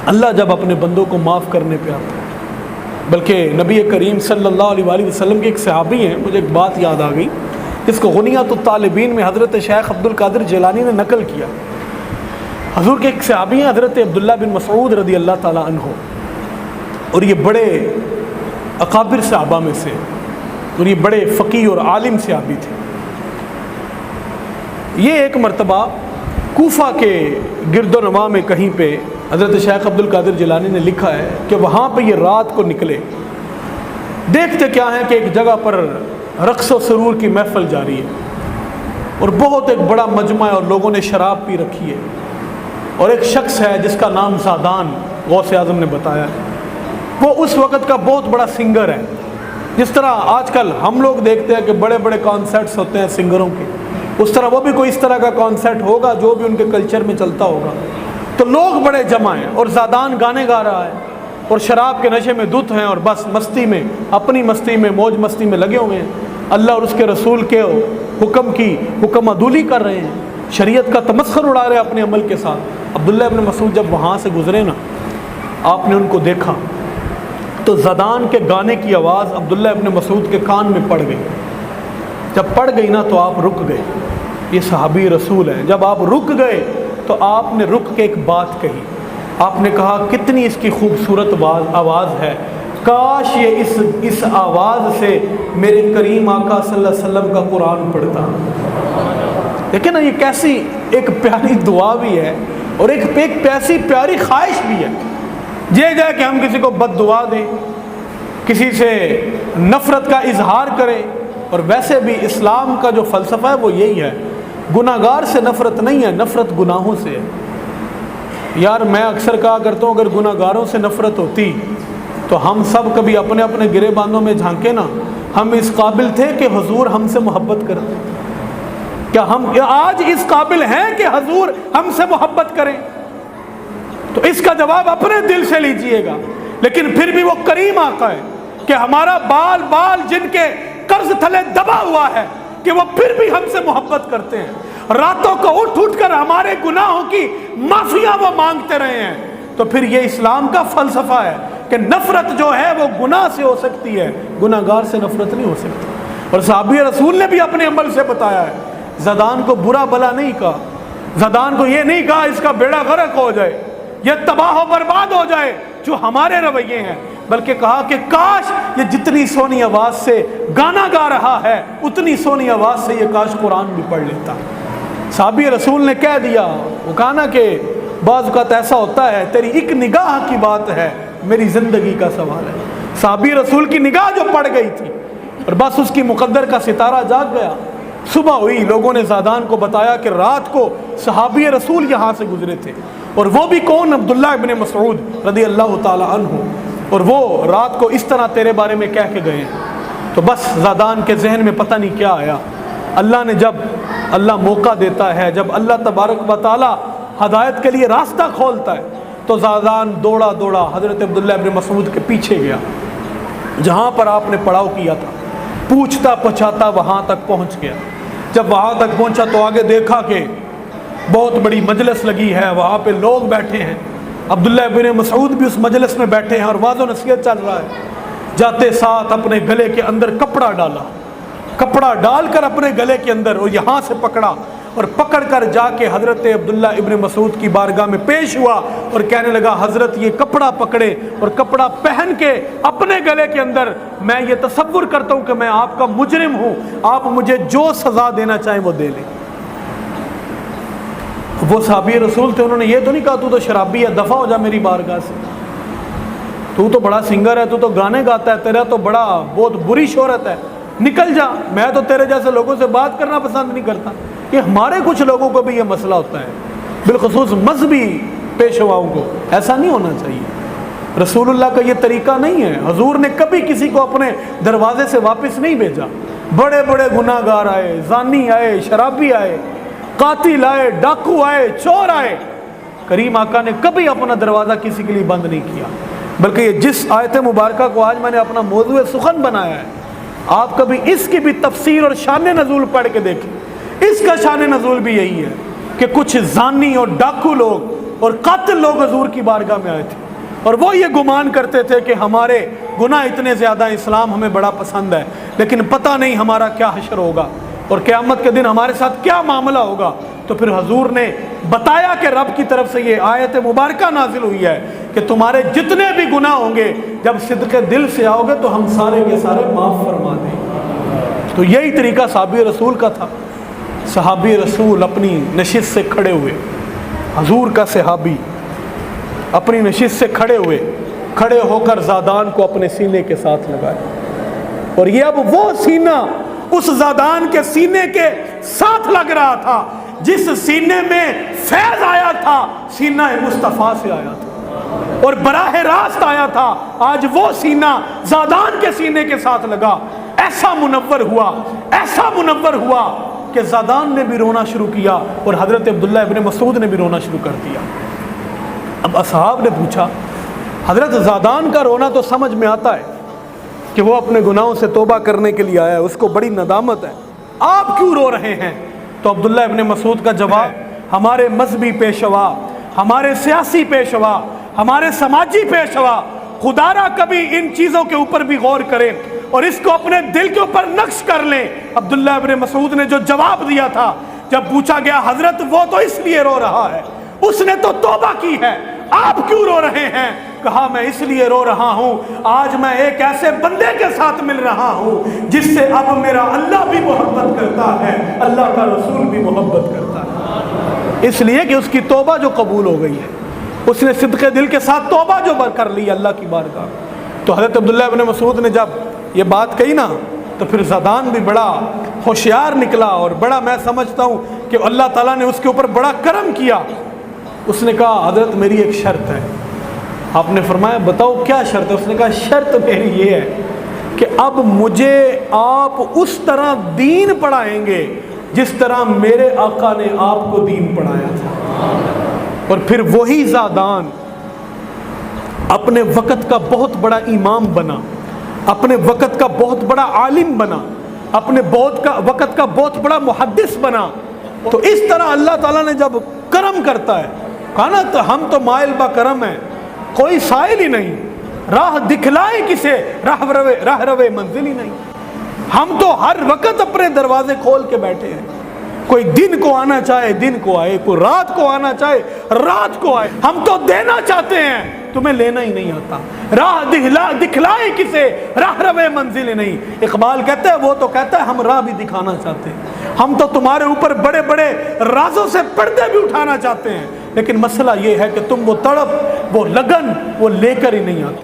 اللہ جب اپنے بندوں کو معاف کرنے پہ آتا ہے، بلکہ نبی کریم صلی اللہ علیہ وآلہ وسلم کے ایک صحابی ہیں، مجھے ایک بات یاد آ گئی، جس کو غنیۃ الطالبین میں حضرت شیخ عبد القادر جیلانی نے نقل کیا۔ حضور کے ایک صحابی ہیں حضرت عبداللہ بن مسعود رضی اللہ تعالیٰ عنہ، اور یہ بڑے اکابر صحابہ میں سے، اور یہ بڑے فقیہ اور عالم صحابی تھے۔ یہ ایک مرتبہ کوفہ کے گرد و نواح میں کہیں پہ حضرت شیخ عبد القادر جیلانی نے لکھا ہے کہ وہاں پہ یہ رات کو نکلے، دیکھتے کیا ہے کہ ایک جگہ پر رقص و سرور کی محفل جاری ہے، اور بہت ایک بڑا مجمع ہے، اور لوگوں نے شراب پی رکھی ہے، اور ایک شخص ہے جس کا نام زادان غوث اعظم نے بتایا ہے، وہ اس وقت کا بہت بڑا سنگر ہے۔ جس طرح آج کل ہم لوگ دیکھتے ہیں کہ بڑے بڑے کانسرٹس ہوتے ہیں سنگروں کے، اس طرح وہ بھی کوئی اس طرح کا کانسرٹ ہوگا جو بھی ان کے کلچر میں چلتا ہوگا۔ تو لوگ بڑے جمع ہیں، اور زادان گانے گا رہا ہے، اور شراب کے نشے میں دھت ہیں، اور بس مستی میں، اپنی مستی میں، موج مستی میں لگے ہوئے ہیں، اللہ اور اس کے رسول کے حکم کی حکم عدولی کر رہے ہیں، شریعت کا تمسخر اڑا رہے ہیں اپنے عمل کے ساتھ۔ عبداللہ ابن مسعود جب وہاں سے گزرے نا، آپ نے ان کو دیکھا تو زادان کے گانے کی آواز عبداللہ ابن مسعود کے کان میں پڑ گئی۔ جب پڑ گئی نا تو آپ رک گئے، یہ صحابی رسول ہے، جب آپ رک گئے تو آپ نے رک کے ایک بات کہی، آپ نے کہا کتنی اس کی خوبصورت آواز ہے، کاش یہ اس آواز سے میرے کریم آقا صلی اللہ علیہ وسلم کا قرآن پڑھتا۔ لیکن نا یہ کیسی ایک پیاری دعا بھی ہے، اور ایک پیسی پیاری خواہش بھی ہے۔ یہ جائے کہ ہم کسی کو بد دعا دیں، کسی سے نفرت کا اظہار کریں، اور ویسے بھی اسلام کا جو فلسفہ ہے وہ یہی ہے، گناہ گار سے نفرت نہیں ہے، نفرت گناہوں سے ہے۔ یار میں اکثر کہا کرتا ہوں اگر گناہ گاروں سے نفرت ہوتی تو ہم سب کبھی اپنے اپنے گرے باندھوں میں جھانکے نا، ہم اس قابل تھے کہ حضور ہم سے محبت کرتے؟ کیا ہم آج اس قابل ہیں کہ حضور ہم سے محبت کریں؟ تو اس کا جواب اپنے دل سے لیجئے گا۔ لیکن پھر بھی وہ کریم آقا ہے کہ ہمارا بال بال جن کے قرض تھلے دبا ہوا ہے کہ وہ پھر بھی ہم سے محبت کرتے ہیں، راتوں کو اٹھ اٹھ کر ہمارے گناہوں کی معافیاں وہ مانگتے رہے ہیں۔ تو پھر یہ اسلام کا فلسفہ ہے کہ نفرت جو ہے وہ گناہ سے ہو سکتی ہے، گناہ گار سے نفرت نہیں ہو سکتی۔ اور صحابی رسول نے بھی اپنے عمل سے بتایا ہے، زادان کو برا بلا نہیں کہا، زادان کو یہ نہیں کہا اس کا بیڑا غرق ہو جائے، یہ تباہ و برباد ہو جائے جو ہمارے رویے ہیں، بلکہ کہا کہ کاش یہ جتنی سونی آواز سے گانا گا رہا ہے اتنی سونی آواز سے یہ کاش قرآن بھی پڑھ لیتا۔ صحابی رسول نے کہہ دیا، وہ کہا نا کہ بعض اوقات ایسا ہوتا ہے تیری ایک نگاہ کی بات ہے میری زندگی کا سوال ہے۔ صحابی رسول کی نگاہ جو پڑ گئی تھی اور بس اس کی مقدر کا ستارہ جاگ گیا۔ صبح ہوئی، لوگوں نے زادان کو بتایا کہ رات کو صحابی رسول یہاں سے گزرے تھے، اور وہ بھی کون؟ عبداللہ ابن مسعود رضی اللہ تعالی عنہ، اور وہ رات کو اس طرح تیرے بارے میں کہہ کے گئے ہیں۔ تو بس زادان کے ذہن میں پتہ نہیں کیا آیا۔ اللہ نے جب اللہ موقع دیتا ہے، جب اللہ تبارک و تعالی ہدایت کے لیے راستہ کھولتا ہے، تو زادان دوڑا دوڑا حضرت عبداللہ ابن مسعود کے پیچھے گیا، جہاں پر آپ نے پڑاؤ کیا تھا، پوچھتا پچھاتا وہاں تک پہنچ گیا۔ جب وہاں تک پہنچا تو آگے دیکھا کہ بہت بڑی مجلس لگی ہے، وہاں پہ لوگ بیٹھے ہیں، عبداللہ ابن مسعود بھی اس مجلس میں بیٹھے ہیں، اور واضح نصیحت چل رہا ہے۔ جاتے ساتھ اپنے گلے کے اندر کپڑا ڈالا، کپڑا ڈال کر اپنے گلے کے اندر، اور یہاں سے پکڑا، اور پکڑ کر جا کے حضرت عبداللہ ابن مسعود کی بارگاہ میں پیش ہوا، اور کہنے لگا حضرت یہ کپڑا پکڑے اور کپڑا پہن کے اپنے گلے کے اندر، میں یہ تصور کرتا ہوں کہ میں آپ کا مجرم ہوں، آپ مجھے جو سزا دینا چاہیں وہ دے لیں۔ وہ صحابی رسول تھے، انہوں نے یہ تو نہیں کہا تو تو شرابی ہے، دفع ہو جا میری بارگاہ سے، تو بڑا سنگر ہے، تو گانے گاتا ہے، تیرا تو بڑا بہت بری شہرت ہے، نکل جا، میں تو تیرے جیسے لوگوں سے بات کرنا پسند نہیں کرتا۔ کہ ہمارے کچھ لوگوں کو بھی یہ مسئلہ ہوتا ہے، بالخصوص مذہبی پیشواؤں کو، ایسا نہیں ہونا چاہیے۔ رسول اللہ کا یہ طریقہ نہیں ہے، حضور نے کبھی کسی کو اپنے دروازے سے واپس نہیں بھیجا۔ بڑے بڑے گناہ گار آئے، زانی آئے، شرابی آئے، قاتل آئے، ڈاکو آئے، چور آئے، کریم آقا نے کبھی اپنا دروازہ کسی کے لیے بند نہیں کیا۔ بلکہ یہ جس آیت مبارکہ کو آج میں نے اپنا موضوع سخن بنایا ہے، آپ کبھی اس کی بھی تفسیر اور شان نزول پڑھ کے دیکھیں۔ اس کا شان نزول بھی یہی ہے کہ کچھ زانی اور ڈاکو لوگ اور قاتل لوگ حضور کی بارگاہ میں آئے تھے، اور وہ یہ گمان کرتے تھے کہ ہمارے گناہ اتنے زیادہ، اسلام ہمیں بڑا پسند ہے، لیکن پتہ نہیں ہمارا کیا حشر ہوگا اور قیامت کے دن ہمارے ساتھ کیا معاملہ ہوگا۔ تو پھر حضور نے بتایا کہ رب کی طرف سے یہ آیت مبارکہ نازل ہوئی ہے کہ تمہارے جتنے بھی گناہ ہوں گے جب صدق دل سے آؤ گے تو ہم سارے کے سارے معاف فرما دیں گے۔ تو یہی طریقہ صحابی رسول کا تھا۔ صحابی رسول اپنی نشست سے کھڑے ہوئے، حضور کا صحابی اپنی نشست سے کھڑے ہوئے، کھڑے ہو کر زادان کو اپنے سینے کے ساتھ لگائے، اور یہ اب وہ سینہ اس زادان کے سینے کے ساتھ لگ رہا تھا جس سینے میں فیض آیا تھا، سینہ مصطفیٰ سے آیا تھا اور براہ راست آیا تھا۔ آج وہ سینہ زادان کے سینے کے ساتھ لگا، ایسا منور ہوا، ایسا منور ہوا کہ زادان نے بھی رونا شروع کیا اور حضرت عبداللہ ابن مسعود نے بھی رونا شروع کر دیا۔ اب اصحاب نے پوچھا، حضرت زادان کا رونا تو سمجھ میں آتا ہے کہ وہ اپنے گناہوں سے توبہ کرنے کے لیے آیا ہے، اس کو بڑی ندامت ہے، آپ کیوں رو رہے ہیں؟ تو عبداللہ ابن مسعود کا جواب، ہمارے مذہبی پیشوا، ہمارے سیاسی پیشوا، ہمارے سماجی پیشوا خدا را کبھی ان چیزوں کے اوپر بھی غور کریں اور اس کو اپنے دل کے اوپر نقش کر لیں۔ عبداللہ ابن مسعود نے جو جواب دیا تھا جب پوچھا گیا حضرت وہ تو اس لیے رو رہا ہے، اس نے تو توبہ کی ہے، آپ کیوں رو رہے ہیں؟ کہا میں اس لیے رو رہا ہوں، آج میں ایک ایسے بندے کے ساتھ مل رہا ہوں جس سے اب میرا اللہ بھی محبت کرتا ہے، اللہ کا رسول بھی محبت کرتا ہے، اس لیے کہ اس کی توبہ جو قبول ہو گئی ہے، اس نے صدق دل کے ساتھ توبہ جو کر لی اللہ کی بارگاہ۔ تو حضرت عبداللہ ابن مسعود نے جب یہ بات کہی نا تو پھر زادان بھی بڑا ہوشیار نکلا اور بڑا، میں سمجھتا ہوں کہ اللہ تعالیٰ نے اس کے اوپر بڑا کرم کیا۔ اس نے کہا حضرت میری ایک شرط ہے۔ آپ نے فرمایا بتاؤ کیا شرط ہے؟ اس نے کہا شرط میری یہ ہے کہ اب مجھے آپ اس طرح دین پڑھائیں گے جس طرح میرے آقا نے آپ کو دین پڑھایا تھا۔ اور پھر وہی زادان اپنے وقت کا بہت بڑا امام بنا، اپنے وقت کا بہت بڑا عالم بنا، اپنے وقت کا بہت بڑا محدث بنا۔ تو اس طرح اللہ تعالیٰ نے جب کرم کرتا ہے، کہا نا تو ہم تو مائل با کرم ہیں، کوئی سائل ہی نہیں، راہ دکھلائے کسے، راہ روے منزل ہی نہیں۔ ہم تو ہر وقت اپنے دروازے کھول کے بیٹھے ہیں، کوئی دن کو آنا چاہے دن کو آئے، کوئی رات کو آنا چاہے رات کو آئے، ہم تو دینا چاہتے ہیں، تمہیں لینا ہی نہیں آتا۔ راہ دکھلائے کسے، راہ روے منزل نہیں۔ اقبال کہتا ہے وہ تو کہتا ہے ہم راہ بھی دکھانا چاہتے ہیں، ہم تو تمہارے اوپر بڑے بڑے رازوں سے پردے بھی اٹھانا چاہتے ہیں، لیکن مسئلہ یہ ہے کہ تم وہ تڑپ، وہ لگن وہ لے کر ہی نہیں آتے۔